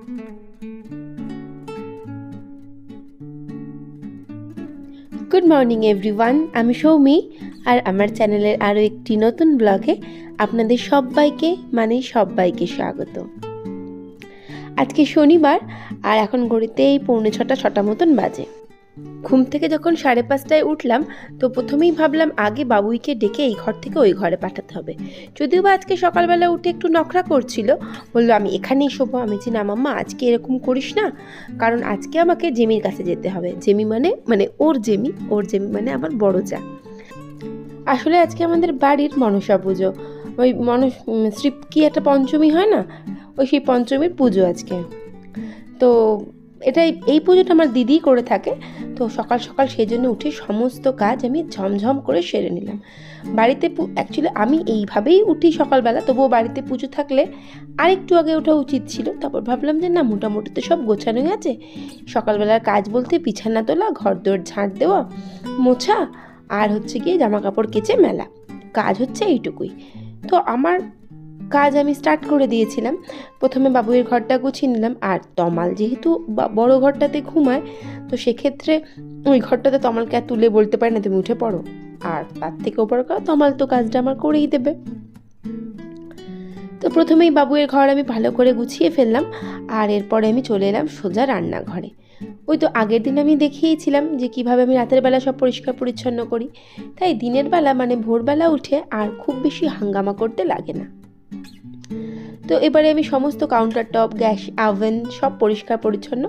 Good morning everyone, আমি সৌমি আর আমার চ্যানেলের আরও একটি নতুন ব্লগে আপনাদের সবাইকে স্বাগত। আজকে শনিবার আর এখন ঘড়িতেই 6:45 মতন বাজে। ঘুম থেকে যখন 5:30টায় উঠলাম তো প্রথমেই ভাবলাম আগে বাবুইকে ডেকে এই ঘর থেকে ওই ঘরে পাঠাতে হবে। যদিও বা আজকে সকালবেলা উঠে একটু নখরা করছিল, বললো আমি এখানেই শোবো। আমি বলছি না মাম্মা, আজকে এরকম করিস না, কারণ আজকে আমাকে জেমির কাছে যেতে হবে। জেমি মানে ওর জেমি মানে আমার বড় যা। আসলে আজকে আমাদের বাড়ির মনসা পুজো, ওই শ্রী কি একটা পঞ্চমী হয় না, ওই সেই পঞ্চমীর পুজো আজকে। তো এই পুজোটা আমার দিদি করে থাকে। তো সকাল সকাল সেই জন্য উঠে সমস্ত কাজ আমি ঝমঝম করে সেরে নিলাম। বাড়িতে অ্যাকচুয়ালি আমি এইভাবেই উঠি সকালবেলা, তবুও বাড়িতে পুজো থাকলে আরেকটু আগে ওঠা উচিত ছিল। তারপর ভাবলাম যে না, মোটামুটি তো সব গোছানোই আছে। সকালবেলার কাজ বলতে বিছানা তোলা, ঘর দোর ঝাঁট দেওয়া, মোছা, আর গিয়ে জামা কাপড় কেচে মেলা, কাজ হচ্ছে এইটুকুই। তো আমার কাজ আমি স্টার্ট করে দিয়েছিলাম। প্রথমে বাবুয়ের ঘরটা গুছিয়ে নিলাম, আর তমাল যেহেতু বড় ঘরটাতে ঘুমায়, তো সেক্ষেত্রে ওই ঘরটাতে তমালকে আর তুলে বলতে পারি না তুমি উঠে পড়ো, আর তার থেকে ওপর তমাল তো কাজটা আমার করেই দেবে। তো প্রথমেই বাবুয়ের ঘর আমি ভালো করে গুছিয়ে ফেললাম, আর এরপরে আমি চলে এলাম সোজা রান্নাঘরে। ওই তো আগের দিন আমি দেখিয়েছিলাম যে কিভাবে আমি রাতের বেলা সব পরিষ্কার পরিচ্ছন্ন করি, তাই দিনের বেলা মানে ভোরবেলা উঠে আর খুব বেশি হাঙ্গামা করতে লাগে না। তো এবারে আমি সমস্ত কাউন্টার টপ, গ্যাস, ওভেন সব পরিষ্কার পরিচ্ছন্ন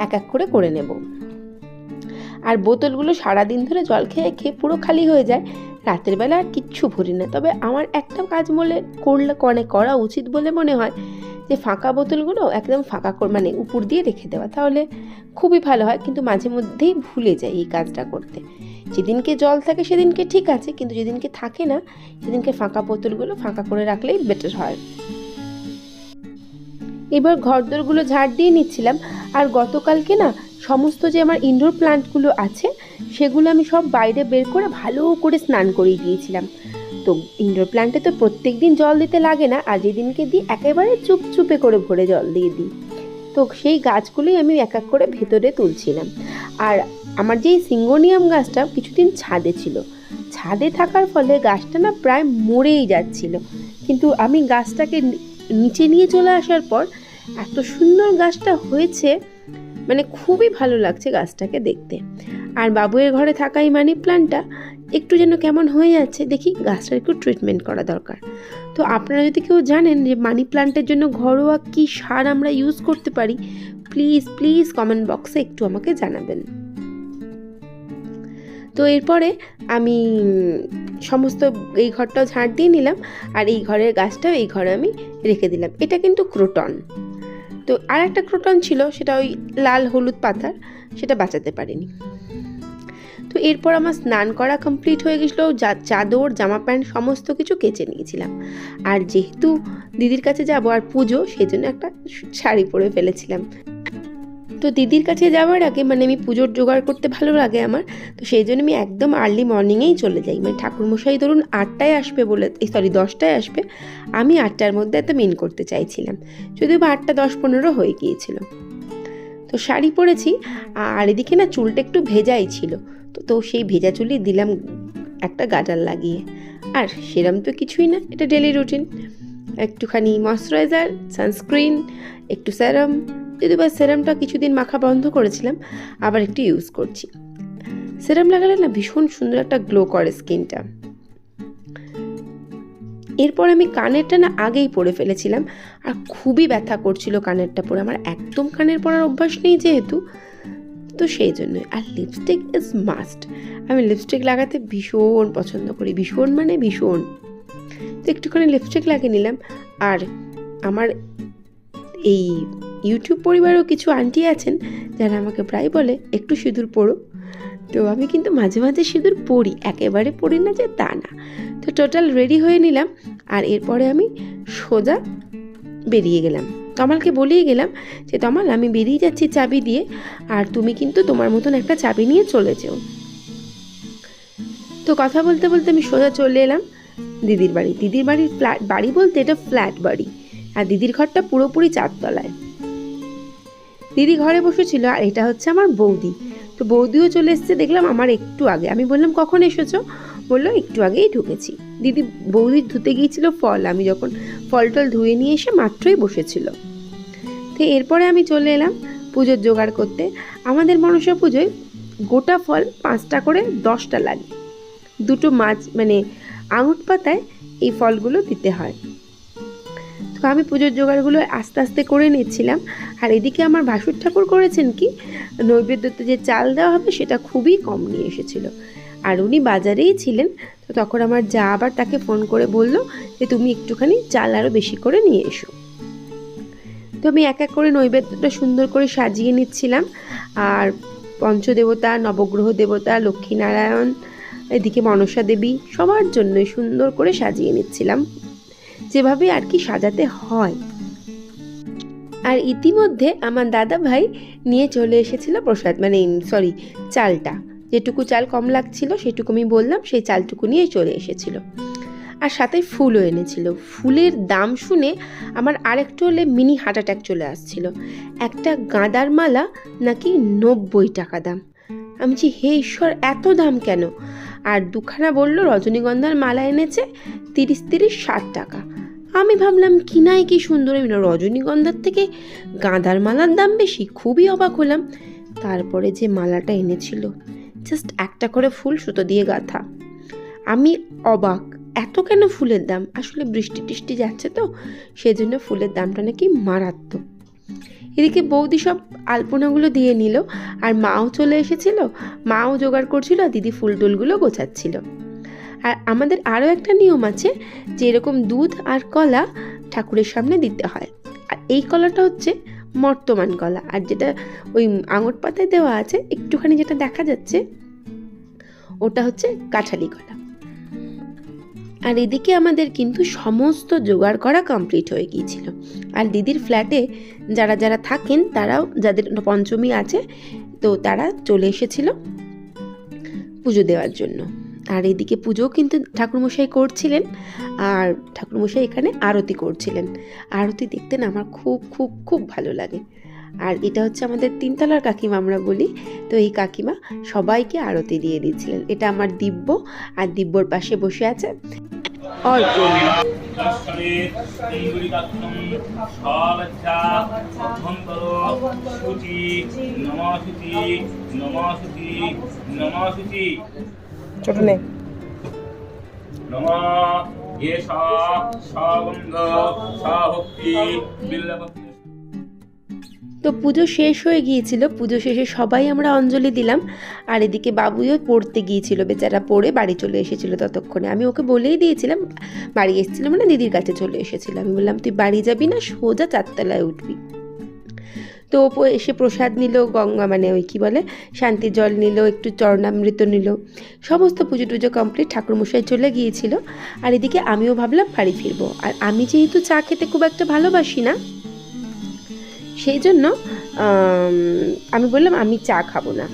এক এক করে নেব। আর বোতলগুলো সারাদিন ধরে জল খেয়ে খেয়ে পুরো খালি হয়ে যায়, রাতের বেলা আর কিচ্ছু ভরি না। তবে আমার একটা কাজ করা উচিত বলে মনে হয়, যে ফাঁকা বোতলগুলো একদম ফাঁকা মানে উপর দিয়ে রেখে দেওয়া, তাহলে খুবই ভালো হয়। কিন্তু মাঝে মধ্যেই ভুলে যাই এই কাজটা করতে। যেদিনকে জল থাকে সেদিনকে ঠিক আছে, কিন্তু যেদিনকে থাকে না সেদিনকে ফাঁকা বোতলগুলো ফাঁকা করে রাখলেই বেটার হয়। এবার ঘরদোরগুলো ঝাড় দিয়ে নিচ্ছিলাম। আর গতকালকে না সমস্ত যে আমার ইনডোর প্লান্টগুলো আছে সেগুলো আমি সব বাইরে বের করে ভালো করে স্নান করিয়ে দিয়েছিলাম। তো ইনডোর প্লান্টে তো প্রত্যেক দিন জল দিতে লাগে না, আর যেদিনকে দিই একেবারে চুপচুপে করে ভরে জল দিয়ে দিই। তো সেই গাছগুলোই আমি এক এক করে ভেতরে তুলছিলাম। আর আমার যেই সিঙ্গোনিয়াম গাছটা কিছুদিন ছাদে ছিল, ছাদে থাকার ফলে গাছটা না প্রায় মরেই যাচ্ছিল, কিন্তু আমি গাছটাকে নিচে নিয়ে চলে আসার পর এত সুন্দর গাছটা হয়েছে, মানে খুবই ভালো লাগছে গাছটাকে দেখতে। আর বাবুয়ের ঘরে থাকা এই মানি প্ল্যান্টটা একটু যেন কেমন হয়ে যাচ্ছে, দেখি গাছটার একটু ট্রিটমেন্ট করা দরকার। তো আপনারা যদি কেউ জানেন যে মানি প্ল্যান্টের জন্য ঘরোয়া কী সার আমরা ইউজ করতে পারি, প্লিজ কমেন্ট বক্সে একটু আমাকে জানাবেন। তো এরপরে আমি সমস্ত এই ঘরটাও ঝাড় দিয়ে নিলাম, আর এই ঘরের গাছটাও এই ঘরে আমি রেখে দিলাম। এটা কিন্তু ক্রোটন। তো আর একটা ক্রোটন ছিল, সেটা ওই লাল হলুদ পাতার, সেটা বাঁচাতে পারিনি। তো এরপর আমার স্নান করা কমপ্লিট হয়ে গেছিলো, চাদর, জামা প্যান্ট সমস্ত কিছু কেচে নিয়েছিলাম। আর যেহেতু দিদির কাছে যাব আর পুজো, সেই জন্য একটা শাড়ি পরে ফেলেছিলাম। তো দিদির কাছে যাওয়ার আগে মানে আমি পুজোর জোগাড় করতে ভালো লাগে আমার, তো সেই জন্য আমি একদম আর্লি মর্নিংয়েই চলে যাই। মানে ঠাকুরমশাই ধরুন 8টায় আসবে বলে, 10টায় আসবে, আমি 8টার মধ্যে একদম ইন করতে চাইছিলাম, যদিও বা 8:10-15 হয়ে গিয়েছিল। তো শাড়ি পরেছি, আর এদিকে না চুলটা একটু ভেজাই ছিল, তো সেই ভেজা চুলই দিলাম একটা গাডার লাগিয়ে। আর সেরম তো কিছুই না, এটা ডেলি রুটিন। একটুখানি ময়শ্চারাইজার, সানস্ক্রিন, একটু সেরাম, যদি বা সেরামটা কিছুদিন মাখা বন্ধ করেছিলাম, আবার একটু ইউজ করছি। সেরাম লাগালে না ভীষণ সুন্দর একটা গ্লো করে স্কিনটা। এরপর আমি কানেরটা না আগেই পরে ফেলেছিলাম, আর খুবই ব্যথা করছিল কানেরটা পরে। আমার একদম কানের পরার অভ্যাস নেই যেহেতু, তো সেই জন্যই। আর লিপস্টিক ইজ মাস্ট। আমি লিপস্টিক লাগাতে ভীষণ পছন্দ করি, ভীষণ। তো একটুখানি লিপস্টিক লাগিয়ে নিলাম। আর আমার এই ইউটিউব পরিবারেও কিছু আন্টি আছেন যারা আমাকে প্রায় বলে একটু সিঁদুর পরো। তো আমি কিন্তু মাঝে মাঝে সিঁদুর পরি, একেবারে পরি না যে তা না। তো টোটাল রেডি হয়ে নিলাম, আর এরপরে আমি সোজা বেরিয়ে গেলাম। তমালকে বলিয়ে গেলাম যে তমাল, আমি বেরিয়ে যাচ্ছি চাবি দিয়ে, আর তুমি কিন্তু তোমার মতন একটা চাবি নিয়ে চলে যেও। তো কথা বলতে বলতে আমি সোজা চলে এলাম দিদির বাড়ির বাড়ি বলতে এটা ফ্ল্যাট বাড়ি, আর দিদির ঘরটা পুরোপুরি 4তলায়। দিদি ঘরে বসেছিল, আর এটা হচ্ছে আমার বৌদি। তো বৌদিও চলে এসেছে দেখলাম আমার একটু আগে। আমি বললাম কখন এসেছো? বললো একটু আগেই ঢুকেছি। দিদি বৌদি ধুতে গিয়েছিল ফল, আমি যখন ফল টল ধুয়ে নিয়ে এসে মাত্রই বসেছিল। তো এরপরে আমি চলে এলাম পুজোর জোগাড় করতে। আমাদের মনসা পুজোয় গোটা ফল 5টা করে 10টা লাগে, 2টো মাছ মানে আঙুর পাতায় এই ফলগুলো দিতে হয়। তো আমি পুজোর জোগাড়গুলো আস্তে আস্তে করে নিচ্ছিলাম। আর এদিকে আমার ভাসুর ঠাকুর করেছেন কি, নৈবেদ্যতে যে চাল দেওয়া হবে সেটা খুবই কম নিয়ে এসেছিল, আর উনি বাজারেই ছিলেন। তো তখন আমার যা আবার তাকে ফোন করে বলল যে তুমি একটুখানি চাল আরও বেশি করে নিয়ে এসো। তো আমি এক এক করে নৈবেদ্যটা সুন্দর করে সাজিয়ে নিচ্ছিলাম। আর পঞ্চদেবতা, নবগ্রহ দেবতা, লক্ষ্মীনারায়ণ, এদিকে মনসা দেবী, সবার জন্যই সুন্দর করে সাজিয়ে নিচ্ছিলাম, যেভাবে আর কি সাজাতে হয়। আর ইতিমধ্যে আমার দাদা ভাই নিয়ে চলে এসেছিল প্রসাদ, চালটা। যেটুকু চাল কম লাগছিল সেটুকু আমি বললাম, সেই চালটুকু নিয়ে চলে এসেছিল। আর সাথে ফুলও এনেছিল। ফুলের দাম শুনে আমার আরেকটু হলে মিনি হার্ট অ্যাটাক চলে আসছিল। একটা গাঁদার মালা নাকি 90 টাকা দাম। আমি বলছি হে ঈশ্বর, এত দাম কেন? আর 2খানা বললো রজনীগন্ধার মালা এনেছে 30-60 টাকা। আমি ভাবলাম কিনাই কি সুন্দর, রজনীগন্ধার থেকে গাঁদার মালার দাম বেশি। খুবই অবাক হলাম। তারপরে যে মালাটা এনেছিল, জাস্ট একটা করে ফুল সুতো দিয়ে গাঁথা। আমি অবাক, এত কেন ফুলের দাম? আসলে বৃষ্টি টিষ্টি যাচ্ছে তো, সেজন্য ফুলের দামটা নাকি মারাত্মক। এদিকে বৌদি সব আলপনাগুলো দিয়ে নিল, আর মাও চলে এসেছিল। মাও জোগাড় করছিল, আর দিদি ফুল টুলগুলো গোছাচ্ছিল। আর আমাদের আরও একটা নিয়ম আছে যে এরকম দুধ আর কলা ঠাকুরের সামনে দিতে হয়। আর এই কলাটা হচ্ছে মর্তমান কলা, আর যেটা ওই আঙুর পাতায় দেওয়া আছে একটুখানি যেটা দেখা যাচ্ছে ওটা হচ্ছে কাঁঠালি কলা। আর এদিকে আমাদের কিন্তু সমস্ত জোগাড় করা কমপ্লিট হয়ে গিয়েছিল। আর দিদির ফ্ল্যাটে যারা যারা থাকেন তারাও, যাদের পঞ্চমী আছে, তো তারা চলে এসেছিল পুজো দেওয়ার জন্য। আর এদিকে পুজোও কিন্তু ঠাকুরমশাই করছিলেন, আর ঠাকুরমশাই এখানে আরতি করছিলেন। আরতি দেখতে না আমার খুব খুব খুব ভালো লাগে। আর এটা হচ্ছে আমাদের 3তলার কাকিমা আমরা বলি। তো এই কাকিমা সবাইকে আরতি দিয়ে দিচ্ছিলেন। এটা আমার দিব্য, আর দিব্যর পাশে বসে আছে অর্পণ। ছোট নে তো পুজো শেষ হয়ে গিয়েছিল। পুজো শেষে সবাই আমরা অঞ্জলি দিলাম। আর এদিকে বাবুইও পড়তে গিয়েছিল, বেচারা পড়ে বাড়ি চলে এসেছিল ততক্ষণে। আমি ওকে বলেই দিয়েছিলাম, বাড়ি এসেছিল মানে দিদির কাছে চলে এসেছিল। আমি বললাম তুই বাড়ি যাবি না, সোজা 4তলায় উঠবি। তো এসে প্রসাদ নিল, গঙ্গা ওই কী বলে শান্তির জল নিল, একটু চরণামৃত নিল। সমস্ত পুজো টুজো কমপ্লিট, ঠাকুরমশাই চলে গিয়েছিল। আর এদিকে আমিও ভাবলাম বাড়ি ফিরবো। আর আমি যেহেতু চা খেতে খুব একটা ভালোবাসি না, সেই জন্য আমি বললাম আমি চা খাবো না।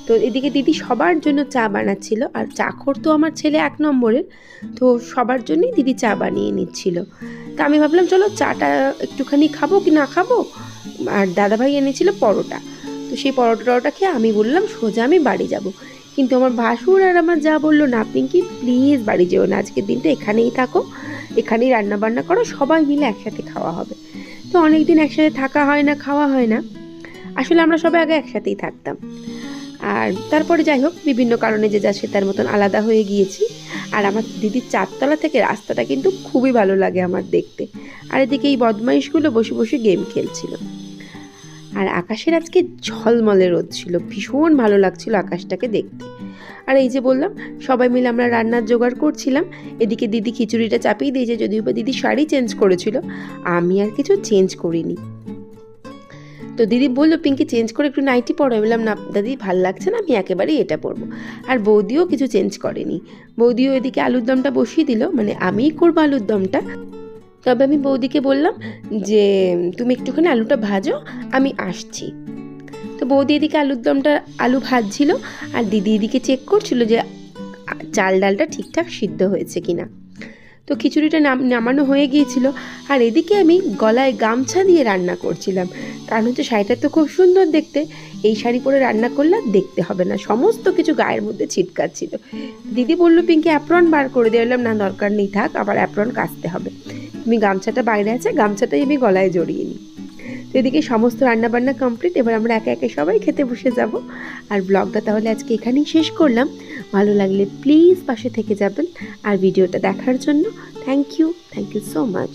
তো এদিকে দিদি সবার জন্য চা বানাচ্ছিল। আর চাখর তো আমার ছেলে 1 নম্বরের, তো সবার জন্যই দিদি চা বানিয়ে নিচ্ছিল। তা আমি ভাবলাম চলো চাটা একটুখানি খাবো কি না খাবো। আর দাদাভাই এনেছিল পরোটা, তো সেই পরোটা খেয়ে আমি বললাম সোজা আমি বাড়ি যাব। কিন্তু আমার ভাসুর আর আমার যা বললো, না পিঙ্কি প্লিজ বাড়ি যেও না, আজকের দিনটা এখানেই থাকো, এখানেই রান্না বান্না করো, সবাই মিলে একসাথে খাওয়া হবে। তো অনেক দিন একসাথে থাকা হয় না, খাওয়া হয় না। আসলে আমরা সবাই আগে একসাথেই থাকতাম। আর তারপরে যাই হোক, বিভিন্ন কারণে যে যা সে তার মতন আলাদা হয়ে গিয়েছি। আর আমার দিদির 4তলা থেকে রাস্তাটা কিন্তু খুবই ভালো লাগে আমার দেখতে। আর এদিকে এই বদমাইশগুলো বসে বসে গেম খেলছিল। আর আকাশের আজকে ঝলমলে রোদ ছিল, ভীষণ ভালো লাগছিল আকাশটাকে দেখতে। আর এই যে বললাম সবাই মিলে আমরা রান্নার জোগাড় করছিলাম। এদিকে দিদি খিচুড়িটা চাপিয়ে দিয়েছে, যদিও বা দিদি শাড়ি চেঞ্জ করেছিল, আমি আর কিছু চেঞ্জ করিনি। তো দিদি বললো পিঙ্কি চেঞ্জ করে একটু নাইটি পরো। আমি বললাম না দাদি ভাল লাগছে না, আমি একেবারেই এটা পরবো। আর বৌদিও কিছু চেঞ্জ করেনি, বৌদিও এদিকে আলুর দমটা বসিয়ে দিল, আমিই করবো আলুর দমটা। তবে আমি বৌদিকে বললাম যে তুমি একটুখানি আলুটা ভাজো, আমি আসছি। তো বৌদি এদিকে আলু ভাজছিল, আর দিদি এদিকে চেক করছিল যে চাল ডালটা ঠিকঠাক সিদ্ধ হয়েছে কিনা। তো খিচুড়িটা নামানো হয়ে গিয়েছিল, আর এদিকে আমি গলায় গামছা দিয়ে রান্না করছিলাম। কারণ হচ্ছে শাড়িটা তো খুব সুন্দর দেখতে, এই শাড়ি পরে রান্না করলে দেখতে হবে না, সমস্ত কিছু গায়ের মধ্যে ছিটকাচ্ছিল। দিদি বললো পিঙ্কি অ্যাপ্রন বার করে দিয়ে, এলাম না দরকার নেই, থাক, আবার অ্যাপ্রন কাচতে হবে, তুমি গামছাটা বাইরে আছে, গামছাটাই আমি গলায় জড়িয়ে নিই। তো এদিকে সমস্ত রান্নাবান্না কমপ্লিট, এবার আমরা একে একে সবাই খেতে বসে যাব। আর ব্লগটা তাহলে আজকে এখানেই শেষ করলাম। ভালো লাগলে প্লিজ পাশে থেকে যাবেন, আর ভিডিওটা দেখার জন্য থ্যাংক ইউ সো মাচ।